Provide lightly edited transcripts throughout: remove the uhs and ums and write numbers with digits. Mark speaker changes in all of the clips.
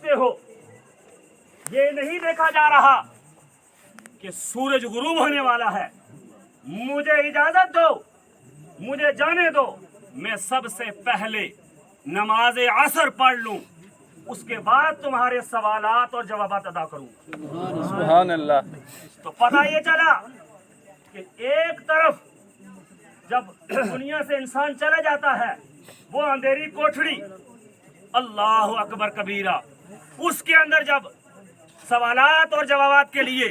Speaker 1: सोचते हो ये नहीं देखा जा रहा कि सूरज गुरूब होने वाला है। मुझे इजाजत दो, मुझे जाने दो, मैं सबसे पहले नमाज असर पढ़ लूं, उसके बाद तुम्हारे सवालात और जवाबात अदा करूं।
Speaker 2: सुभान अल्लाह।
Speaker 1: तो पता ये चला कि एक तरफ जब दुनिया से इंसान चला जाता है वो अंधेरी कोठड़ी, अल्लाह अकबर कबीरा, उसके अंदर जब सवालात और जवाबात के लिए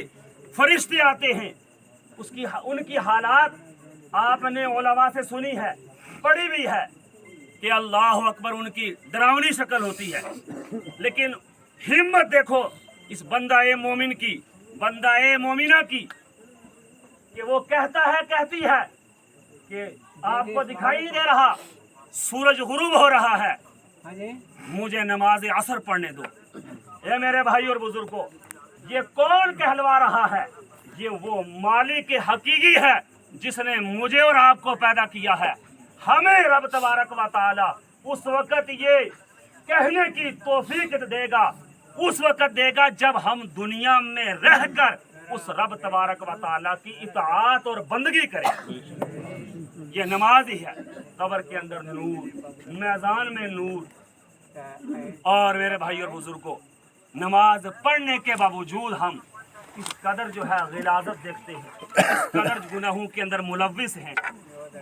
Speaker 1: फरिश्ते आते हैं, उनकी हालात आपने उलमा से सुनी है, पढ़ी भी है कि अल्लाह अकबर उनकी डरावनी शक्ल होती है। लेकिन हिम्मत देखो इस बंदा-ए मोमिन की, बंदा-ए मोमिना की, कि वो कहती है कि आपको दिखाई दे रहा सूरज गुरूब हो रहा है, मुझे नमाज असर पढ़ने दो। ये मेरे भाई और बुजुर्गों, ये कौन कहलवा रहा है? ये वो मालिक हकीकी है जिसने मुझे और आपको पैदा किया है। हमें रब तबारक व तआला उस वक्त ये कहने की तौफीक देगा, उस वक्त देगा जब हम दुनिया में रहकर उस रब तबारक व तआला की इताअत और बंदगी करें। ये नमाज ही है। कब्र के अंदर नूर, मैदान में नूर। और मेरे भाई और बुजुर्गों, नमाज पढ़ने के बावजूद हम इस कदर जो है गिलाजत देखते हैं, इस कदर गुनाहों के अंदर मुलव्विस हैं।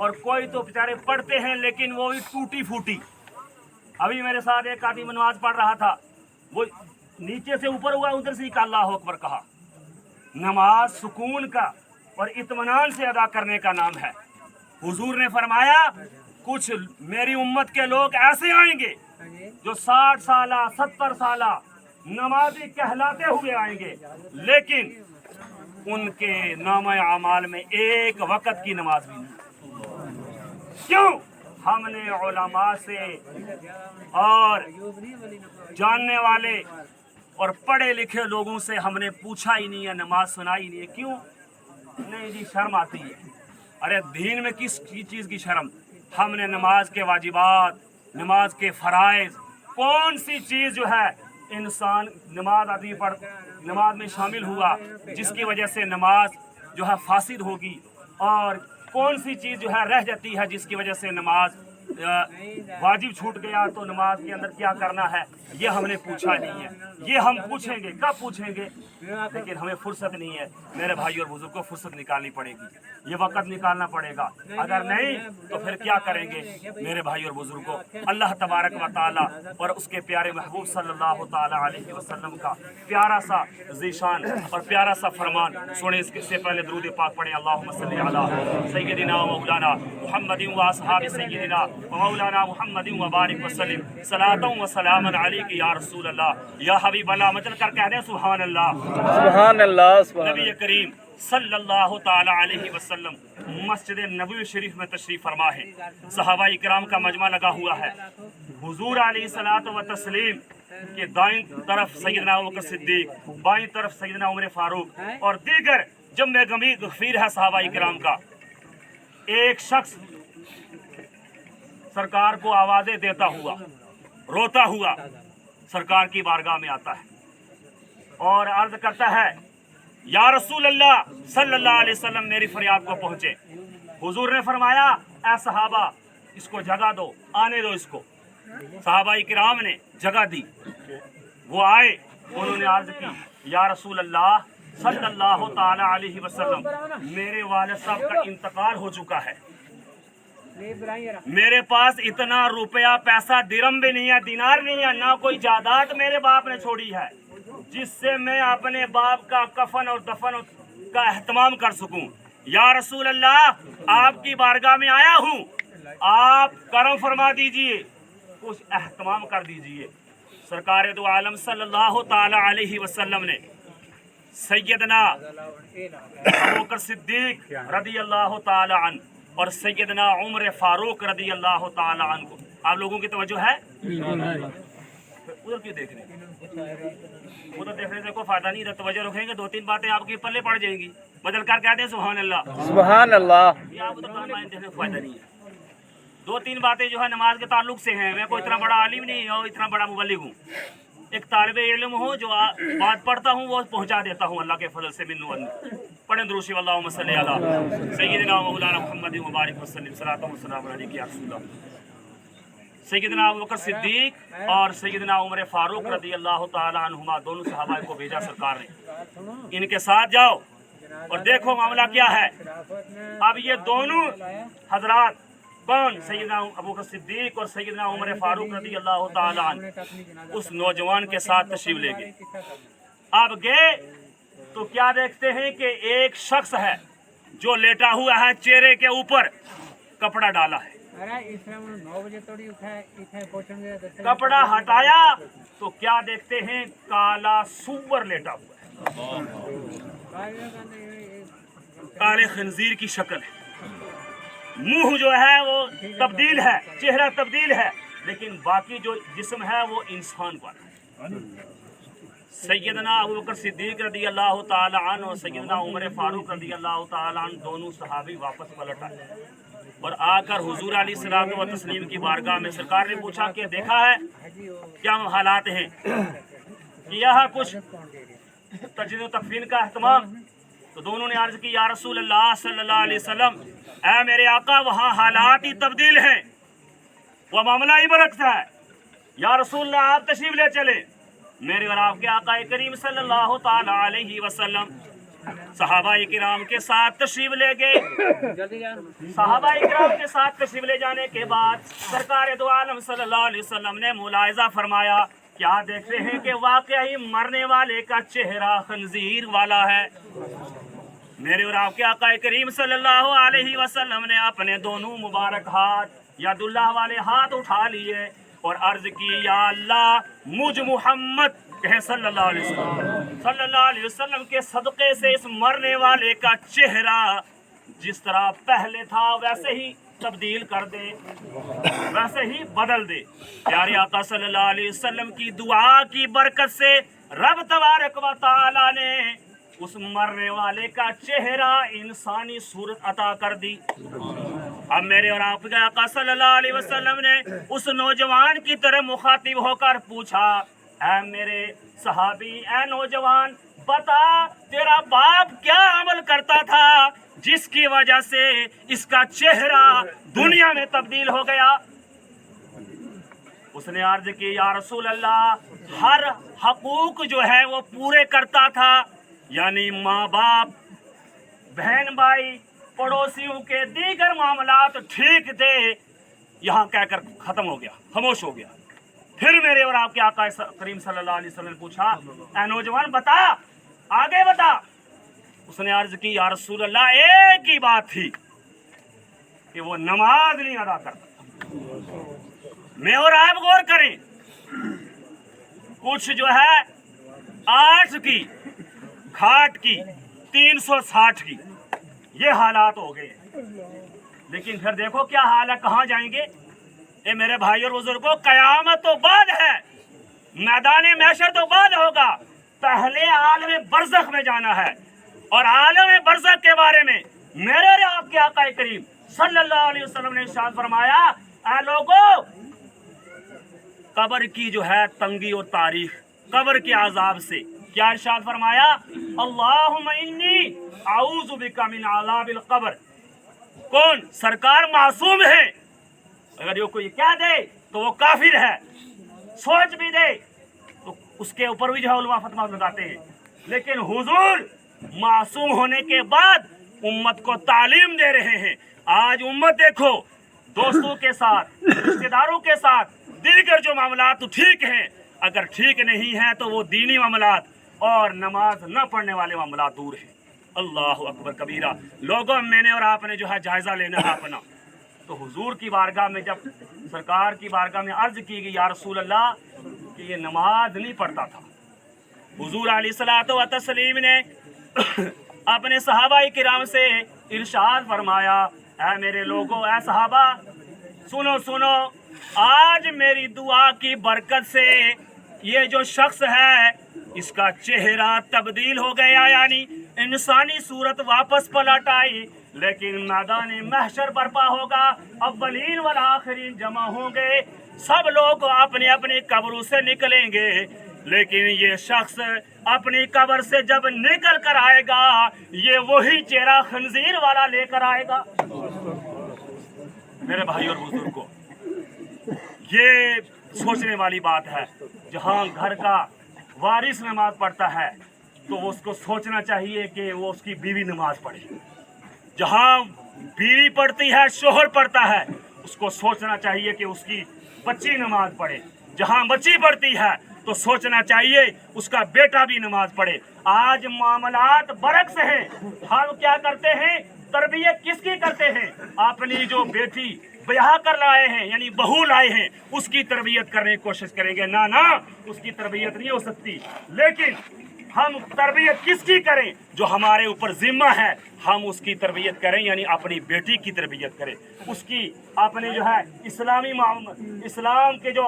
Speaker 1: और कोई तो बेचारे पढ़ते हैं लेकिन वो भी टूटी फूटी। अभी मेरे साथ एक आदमी नमाज पढ़ रहा था, वो नीचे से ऊपर हुआ, उधर से अल्लाह अकबर कहा। नमाज सुकून का और इत्मीनान से अदा करने का नाम है। हुजूर ने फरमाया कुछ मेरी उम्मत के लोग ऐसे आएंगे जो 60 साल 70 साल नमाजी कहलाते हुए आएंगे, लेकिन उनके नामे आमाल में एक वक्त की नमाज भी नहीं। क्यों? हमने उलमा से और जानने वाले और पढ़े लिखे लोगों से हमने पूछा ही नहीं है, नमाज सुनाई नहीं है। क्यों नहीं जी? शर्म आती है। अरे दीन में किस चीज़ की शर्म? हमने नमाज के वाजिबात, नमाज के फ़राइज़, कौन सी चीज़ जो है इंसान नमाज आदमी पढ़ नमाज में शामिल हुआ जिसकी वजह से नमाज जो है फासिद होगी, और कौन सी चीज़ जो है रह जाती है जिसकी वजह से नमाज वाजिब छूट गया, तो नमाज के अंदर क्या करना है, ये हमने पूछा नहीं है। ये हम पूछेंगे, कब पूछेंगे? लेकिन हमें फुर्सत नहीं है। मेरे भाई और बुजुर्ग को फुर्सत निकालनी पड़ेगी, ये वक्त निकालना पड़ेगा। अगर नहीं तो फिर क्या करेंगे? मेरे भाई और बुजुर्गों, अल्लाह तबारक व तआला और उसके प्यारे महबूब सल्लल्लाहु तआला अलैहि वसल्लम का प्यारा सा ज़ीशान और प्यारा सा फरमान सुने। इससे पहले दुरूद पाक पढ़ें। अल्लाहुम्मा सल्ली अला सय्यदिना व मौलाना मुहम्मदिन व असहाबि सय्यदिना व मौलाना मुहम्मदिन व बारिक व सल्लिम सलातन व सलामन अलैका या रसूल अल्लाह या हबीब अल्लाह। मचल कर कह दें सुभान अल्लाह,
Speaker 2: सुभान अल्लाह।
Speaker 1: नबी करीम सल्लल्लाहु ताला अलैहि वसल्लम मस्जिद नबवी शरीफ में तशरीफ फरमा है। सहाबा इकराम का मजमा लगा हुआ है। हुजूर अलैहि सलातो व तस्लीम के दाईं तरफ सैयदना अबू बकर सिद्दीक, बाईं तरफ सैयदना उमर फारूक और दीगर जम्मे गमी गफीर है सहाबा इकराम का। एक शख्स सरकार को आवाजें देता हुआ, रोता हुआ सरकार की बारगाह में आता है और अर्ज करता है, या रसूल अल्लाह सल्लल्लाहु अलैहि वसल्लम, मेरी फरियाद को पहुंचे। हुजूर ने फरमाया, ऐ सहाबा इसको जगह दो, आने दो इसको। सहाबा इकराम ने जगह दी, वो आए, उन्होंने अर्ज की, या रसूल अल्लाह सल्लल्लाहु ताला अलैहि वसल्लम, मेरे वालिद साहब का इंतकाल हो चुका है, मेरे पास इतना रुपया पैसा दिरम भी नहीं है, दिनार नहीं है, ना कोई जायदाद मेरे बाप ने छोड़ी है जिससे मैं अपने बाप का कफन और दफन का एहतमाम कर सकूं। या रसूल अल्लाह, आपकी बारगाह में आया हूं, आप करम फरमा दीजिए, कुछ एहतमाम कर दीजिए। सरकार दो आलम सल्लल्लाहु ताला अलैहि वसल्लम ने सैयदना अबू बकर सिद्दीक रदी अल्लाह ताला अन्हु और सैयदना उमर फारूक रदी अल्लाह ताला अन्हु को, आप लोगों की तवज्जो है? उधर क्यों देख रहे हैं? उधर देखने से कोई फायदा नहीं, तवज्जो रखेंगे, 2-3 बातें आपके पल्ले पड़ जाएंगी। बदल कर कह दें सुभान अल्लाह,
Speaker 2: सुभान अल्लाह।
Speaker 1: ये आपको तो देखने से फायदा नहीं है। 2-3 बातें जो है नमाज के ताल्लुक से हैं। मैं कोई इतना बड़ा आलिम नहीं और इतना बड़ा मुबल्लिग हूँ, एक तालिब इल्म हूँ जो बात पढ़ता हूँ वो पहुँचा देता हूँ अल्लाह के फजल से मिन्नु पढ़ें दुरूद अल्लाहुम्मा सल्ली अला सय्यिदिना व मौलाना मुहम्मद व बारिक वसल्लम सलातु व सलाम अलैका या रसूलल्लाह। सय्यिदना अबू बकर सिद्दीक और सय्यिदना उमर फारूक रज़ी अल्लाह ताला अन्हुमा दोनों सहाबा को भेजा सरकार ने, इनके साथ जाओ और देखो मामला क्या है। अब ये दोनों हजरात कौन, सैयदना अबू बकर सिद्दीक और सैयदना उमर फारूक रज़ी अल्लाह ताला अन्हु उस नौजवान के साथ तशरीफ ले गए। अब गए तो क्या देखते हैं कि एक शख्स है जो लेटा हुआ है, चेहरे के ऊपर कपड़ा डाला है। कपड़ा हटाया तो क्या देखते हैं, काला सूअर लेटा हुआ है, काले खंजीर की शक्ल है, मुंह जो है वो तब्दील है, चेहरा तब्दील है, लेकिन बाकी जो जिस्म है वो इंसान वाला है। सैयदना अबू बकर सिद्दीक रज़ी अल्लाह ताला अन्हु और सैयदना उमर फारूक रज़ी अल्लाह ताला अन्हु दोनों सहाबी वापस पलट आए और आकर हुजूर अलैहिस्सलातु व तस्लीम की बारगाह में सरकार ने पूछा कि देखा है क्या हालात हैं, किया है कुछ तजदीद व तकफीन का अहतमाम। तो दोनों ने अर्ज की या रसूल अल्लाह सल्लल्लाहु अलैहि वसल्लम, ऐ मेरे आका वहाँ हालात ही तब्दील हैं, वह मामला ही बरकता है, या रसूल अल्लाह आप तशरीफ ले चले। मेरे और आपके आका करीम सल्लल्लाहु ताला अलैहि वसल्लम सहाबाए किराम के साथ तशरीफ ले गए। सहाबाए किराम के साथ तशरीफ ले जाने के बाद सरकार दो आलम सल्लल्लाहु अलैहि वसल्लम ने मुलाहिजा फरमाया, क्या देखते हैं कि वाकई मरने वाले का चेहरा खंजीर वाला है। मेरे और आपके आका करीम सल्लल्लाहु अलैहि वसल्लम ने अपने दोनों मुबारक हाथ यादुल्लाह वाले हाथ उठा लिए और अर्ज की, या अल्लाह मुझ मुहम्मद कहे सल्लल्लाहु अलैहि वसल्लम के सदक़े से इस मरने वाले का चेहरा जिस तरह पहले था वैसे ही तब्दील कर दे, वैसे ही बदल दे। प्यारे आका सल्लल्लाहु अलैहि वसल्लम की दुआ की बरकत से रब तबारक व तआला ने उस मरने वाले का चेहरा इंसानी सूरत अता कर दी। अब मेरे और आपके आका सल्लल्लाहु अलैहि वसल्लम ने उस नौजवान की तरह मुखातिब होकर पूछा, ऐ मेरे सहाबी, ऐ नौजवान, बता तेरा बाप क्या अमल करता था जिसकी वजह से इसका चेहरा दुनिया में तब्दील हो गया। उसने अर्ज की, या रसूल अल्लाह, हर हकूक जो है वो पूरे करता था, यानी माँ बाप, बहन भाई, पड़ोसियों के दीगर मामलात ठीक थे। यहाँ कहकर खत्म हो गया, खामोश हो गया। फिर मेरे और आपके आका करीम सल्लल्लाहु अलैहि वसल्लम ने पूछा, ऐ नौजवान बता, आगे बता। उसने अर्ज की, या रसूल अल्लाह, एक ही बात थी कि वो नमाज नहीं अदा करता। मैं और आप गौर करें, कुछ जो है 8 की घाट की 360 की ये हालात हो गए। लेकिन फिर देखो क्या हाल है, कहाँ जाएंगे। ये मेरे भाई और बुजुर्गों, कयामत तो बाद है, मैदान महशर तो बाद होगा, पहले आलम बरज़ख में जाना है। और आलम बरज़ख के बारे में मेरे और आपके आका करीम सल्लल्लाहु अलैहि वसल्लम ने इरशाद फरमाया, ऐ लोगों, कब्र की जो है तंगी और तारीख, कब्र के अजाब से क्या इरशाद फरमाया, अल्लाहुम्मा इन्नी आऊज़ु बिका मिन अज़ाबिल क़ब्र। कौन? सरकार मासूम है, अगर ये कोई कह दे तो वो काफिर है, सोच भी दे तो उसके ऊपर भी जो है उलमा फतवा लगाते हैं। लेकिन हुजूर मासूम होने के बाद उम्मत को तालीम दे रहे हैं। आज उम्मत देखो, दोस्तों के साथ, रिश्तेदारों के साथ दीगर जो मामलात तो ठीक हैं, अगर ठीक नहीं है तो वो दीनी मामलात और नमाज न पढ़ने वाले मामलात दूर हैं। अल्लाह अकबर कबीरा। लोगों, मैंने और आपने जो है जायजा लेना है अपना। तो हुजूर की बारगाह में, जब सरकार की बारगाह में अर्ज की गई, या रसूल अल्लाह, कि ये नमाज नहीं पढ़ता था, हुजूर अलैहिस्सलातु व तस्लीम ने अपने सहाबाए किराम से इरशाद फरमाया, ऐ मेरे लोगों, ऐ सहाबा, सुनो सुनो, आज मेरी दुआ की बरकत से ये जो शख्स है इसका चेहरा तब्दील हो गया, यानी इंसानी सूरत वापस पलट आई। लेकिन मैदान महशर बर्पा होगा, अव्वलीन वल आखिरीन जमा होंगे, सब लोग अपने अपने कब्रों से निकलेंगे, लेकिन ये शख्स अपनी कब्र से जब निकल कर आएगा, ये वही चेहरा खंजीर वाला लेकर आएगा। मेरे भाई और बुजुर्गों, ये सोचने वाली बात है। जहाँ घर का वारिस नमाज पढ़ता है तो उसको सोचना चाहिए कि वो उसकी बीवी नमाज पढ़े। जहाँ बीवी पढ़ती है, शोहर पढ़ता है, उसको सोचना चाहिए कि उसकी बच्ची नमाज पढ़े। जहाँ बच्ची पढ़ती है तो सोचना चाहिए उसका बेटा भी नमाज पढ़े। आज मामलात बरक्स हैं। हम क्या करते हैं? तरबियत किसकी करते हैं? अपनी जो बेटी ब्याह कर लाए हैं, यानी बहू लाए हैं, उसकी तरबियत करने की कोशिश करेंगे। ना ना, उसकी तरबियत नहीं हो सकती। लेकिन हम तरबियत किसकी करें? जो हमारे ऊपर जिम्मा है, हम उसकी तरबियत करें, यानी अपनी बेटी की तरबियत करें। उसकी अपने जो है इस्लाम के जो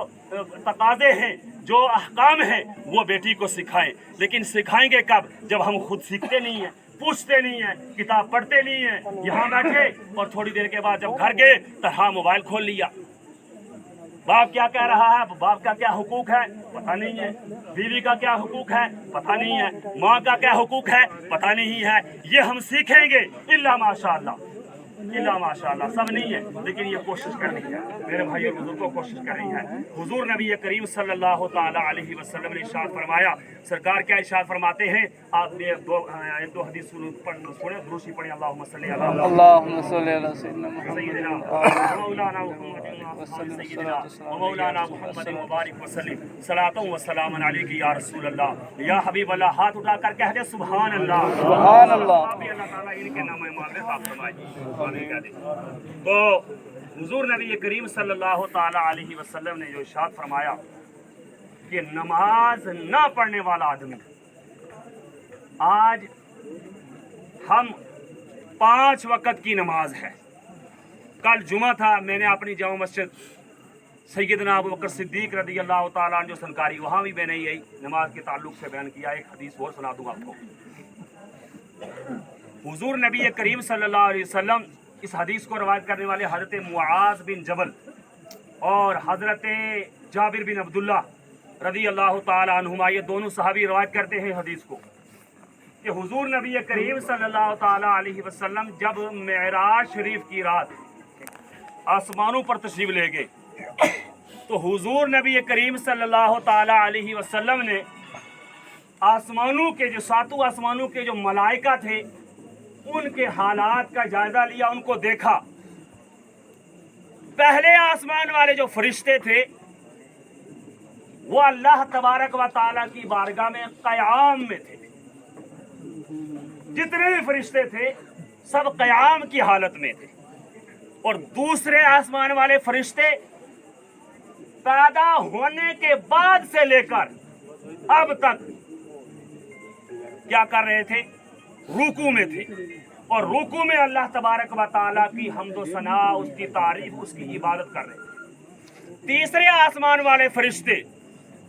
Speaker 1: तकाजे हैं, जो अहकाम हैं, वो बेटी को सिखाएं। लेकिन सिखाएंगे कब? जब हम खुद सीखते नहीं हैं, पूछते नहीं हैं, किताब पढ़ते नहीं हैं। यहाँ बैठे और थोड़ी देर के बाद जब घर गए तो हाँ मोबाइल खोल लिया। बाप क्या कह रहा है, बाप का क्या हुकूक है, पता नहीं है। बीवी का क्या हुकूक है, पता नहीं है। माँ का क्या हुकूक है, पता नहीं है। ये हम सीखेंगे इल्ला माशाअल्लाह, इल्ला माशाअल्लाह, सब नहीं है, लेकिन ये कोशिश करनी है। मेरे भाई और बुजुर्गों को कोशिश करनी है। हुजूर नबी करीम सल्लल्लाहु ताला अलैहि वसल्लम ने इरशाद फरमाया, सरकार क्या इरशाद फरमाते हैं? आप ये दो हदीस सुने, दुरूशी पढ़े। अल्लाहुम्मा सल्ली अला
Speaker 2: अल्लाहुम्मा सल्ली अला सय्यिदिना
Speaker 1: मौलाना मुहम्मद व बारिक वसल्लिम सलातन व सलामन अलैका या रसूल अल्लाह या हबीब अल्लाह। हाथ उठा कर कह दे सुभान अल्लाह,
Speaker 2: सुभान अल्लाह।
Speaker 1: अल्लाह ताला इनके नाम में मामले फरमाए। तो हुजूर नबी करीम सल्लल्लाहु ताला अलैहि वसल्लम ने जो इरशाद फरमाया कि नमाज ना पढ़ने वाला आदमी, आज हम 5 वक़्त की नमाज है। कल जुमा था, मैंने अपनी जामा मस्जिद सैयदना अबू बकर सिद्दीक रज़ी अल्लाह ताला अन्हु जो संकारी, वहाँ भी मैंने यही नमाज के ताल्लुक से बयान किया। एक हदीस और सुना दूँ आपको। हुजूर नबी करीम सल्लल्लाहु अलैहि वसल्लम, इस हदीस को रवायत करने वाले हज़रत मुआज़ बिन जबल और हज़रत जाबिर बिन अब्दुल्ला रज़ी अल्लाह ताला अन्हुमा, ये दोनों सहाबी रवायत करते हैं हदीस को कि हुजूर नबी करीम सल्लल्लाहु ताला अलैहि वसल्लम जब मेराज शरीफ की रात आसमानों पर तशरीफ ले गए, तो हुजूर नबी करीम सल्लल्लाहु ताला अलैहि वसल्लम ने आसमानों के जो 7 आसमानों के जो मलाइका थे, उनके हालात का जायजा लिया, उनको देखा। पहले आसमान वाले जो फरिश्ते थे वो अल्लाह तबारक व ताला की बारगाह में क़याम में थे। जितने भी फरिश्ते थे सब क़याम की हालत में थे। और दूसरे आसमान वाले फरिश्ते पैदा होने के बाद से लेकर अब तक क्या कर रहे थे? रुकू में थे। और रुकू में अल्लाह तबारक व ताला की हम्दो सना, उसकी तारीफ, उसकी इबादत कर रहे थे। तीसरे आसमान वाले फरिश्ते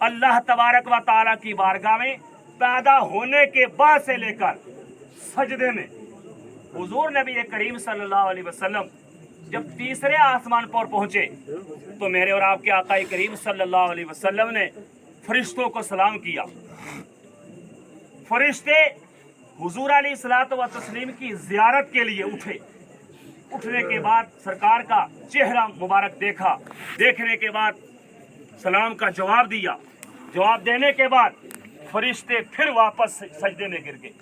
Speaker 1: अल्लाह तबारक व ताला की बारगाह में पैदा होने के बाद से लेकर सजदे में। हुजूर नबी करीम सल्लल्लाहु अलैहि वसल्लम जब तीसरे आसमान पर पहुंचे तो मेरे और आपके आका करीम सल्लल्लाहु अलैहि वसल्लम ने फरिश्तों को सलाम किया। फरिश्ते हुजूर अलैहिस्सलातु व तस्लीम की ज़ियारत के लिए उठे। उठने के बाद सरकार का चेहरा मुबारक देखा। देखने के बाद सलाम का जवाब दिया। जवाब देने के बाद फरिश्ते फिर वापस सजदे में गिर गए।